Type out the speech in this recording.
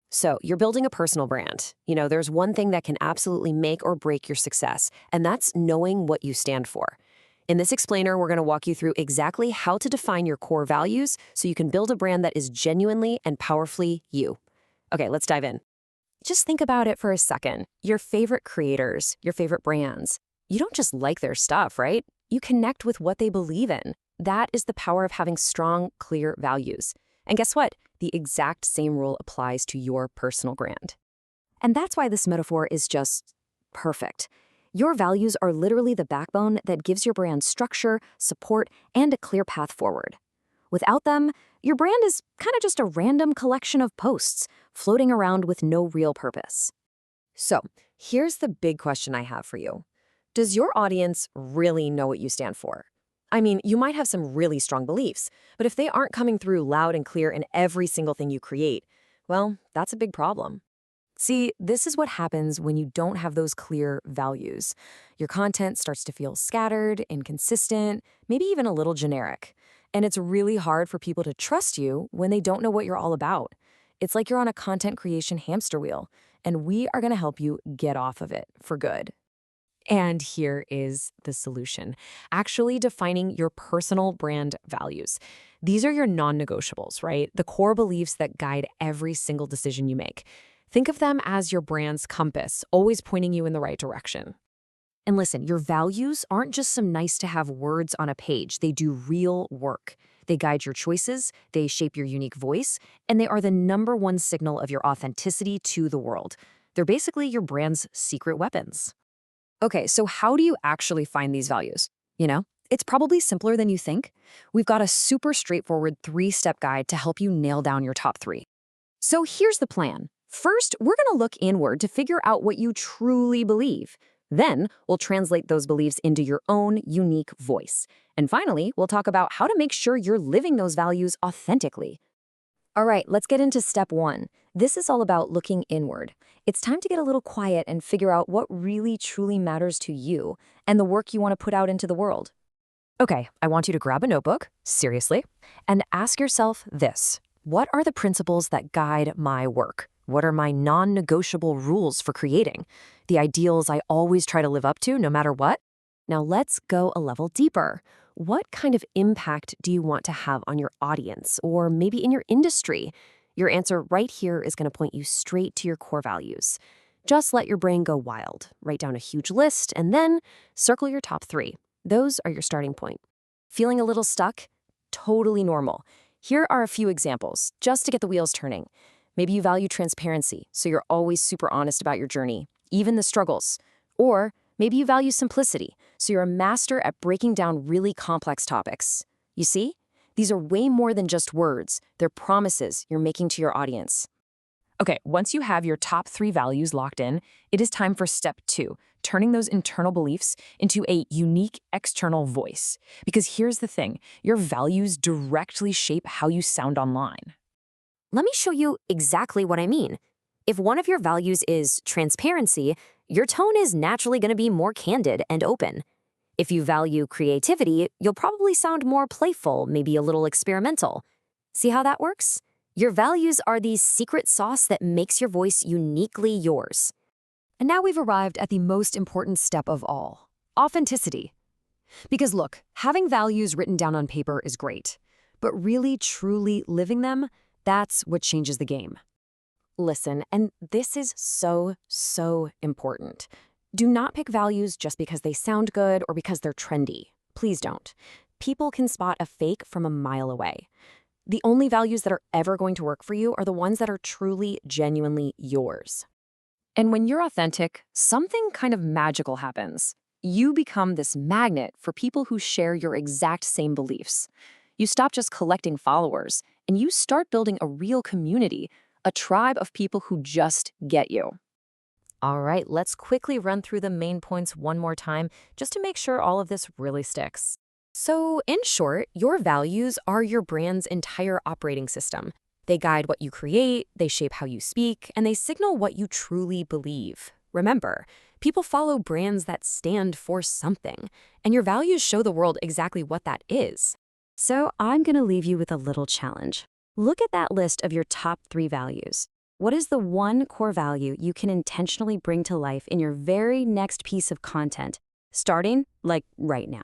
So, you're building a personal brand. There's one thing that can absolutely make or break your success, and that's knowing what you stand for. In this explainer, we're going to walk you through exactly how to define your core values so you can build a brand that is genuinely and powerfully you. Okay, let's dive in. Just think about it for a second. Your favorite creators, your favorite brands. You don't just like their stuff, right? You connect with what they believe in. That is the power of having strong, clear values. And guess what? The exact same rule applies to your personal brand. And that's why this metaphor is just perfect. Your values are literally the backbone that gives your brand structure, support, and a clear path forward. Without them, your brand is kind of just a random collection of posts floating around with no real purpose. So, here's the big question I have for you. Does your audience really know what you stand for? I mean, you might have some really strong beliefs, but if they aren't coming through loud and clear in every single thing you create, well, that's a big problem. See, this is what happens when you don't have those clear values. Your content starts to feel scattered, inconsistent, maybe even a little generic. And it's really hard for people to trust you when they don't know what you're all about. It's like you're on a content creation hamster wheel, and we are going to help you get off of it for good. And here is the solution. Actually defining your personal brand values. These are your non-negotiables, right? The core beliefs that guide every single decision you make. Think of them as your brand's compass, always pointing you in the right direction. And listen, your values aren't just some nice-to-have words on a page. They do real work. They guide your choices, they shape your unique voice, and they are the #1 signal of your authenticity to the world. They're basically your brand's secret weapons. Okay, so how do you actually find these values? It's probably simpler than you think. We've got a super straightforward 3-step guide to help you nail down your top 3. So here's the plan. First, we're going to look inward to figure out what you truly believe. Then, we'll translate those beliefs into your own unique voice. And finally, we'll talk about how to make sure you're living those values authentically. All right, let's get into step 1. This is all about looking inward. It's time to get a little quiet and figure out what really truly matters to you and the work you want to put out into the world. Okay, I want you to grab a notebook, seriously, and ask yourself this. What are the principles that guide my work? What are my non-negotiable rules for creating? The ideals I always try to live up to no matter what? Now let's go a level deeper. What kind of impact do you want to have on your audience or maybe in your industry? Your answer right here is going to point you straight to your core values. Just let your brain go wild. Write down a huge list and then circle your top 3. Those are your starting point. Feeling a little stuck? Totally normal. Here are a few examples, just to get the wheels turning. Maybe you value transparency, so you're always super honest about your journey, even the struggles. Or maybe you value simplicity, so you're a master at breaking down really complex topics. You see? These are way more than just words. They're promises you're making to your audience. Okay, once you have your top 3 values locked in, it is time for step 2, turning those internal beliefs into a unique external voice. Because here's the thing, your values directly shape how you sound online. Let me show you exactly what I mean. If one of your values is transparency, your tone is naturally going to be more candid and open. If you value creativity, you'll probably sound more playful, maybe a little experimental. See how that works? Your values are the secret sauce that makes your voice uniquely yours. And now we've arrived at the most important step of all, authenticity. Because look, having values written down on paper is great, but really, truly living them, that's what changes the game. Listen, and this is so, so important. Do not pick values just because they sound good or because they're trendy. Please don't. People can spot a fake from a mile away. The only values that are ever going to work for you are the ones that are truly, genuinely yours. And when you're authentic, something kind of magical happens. You become this magnet for people who share your exact same beliefs. You stop just collecting followers, and you start building a real community, a tribe of people who just get you. All right, let's quickly run through the main points one more time, just to make sure all of this really sticks. So, in short, your values are your brand's entire operating system. They guide what you create, they shape how you speak, and they signal what you truly believe. Remember, people follow brands that stand for something, and your values show the world exactly what that is. So I'm going to leave you with a little challenge. Look at that list of your top 3 values. What is the one core value you can intentionally bring to life in your very next piece of content, starting like right now?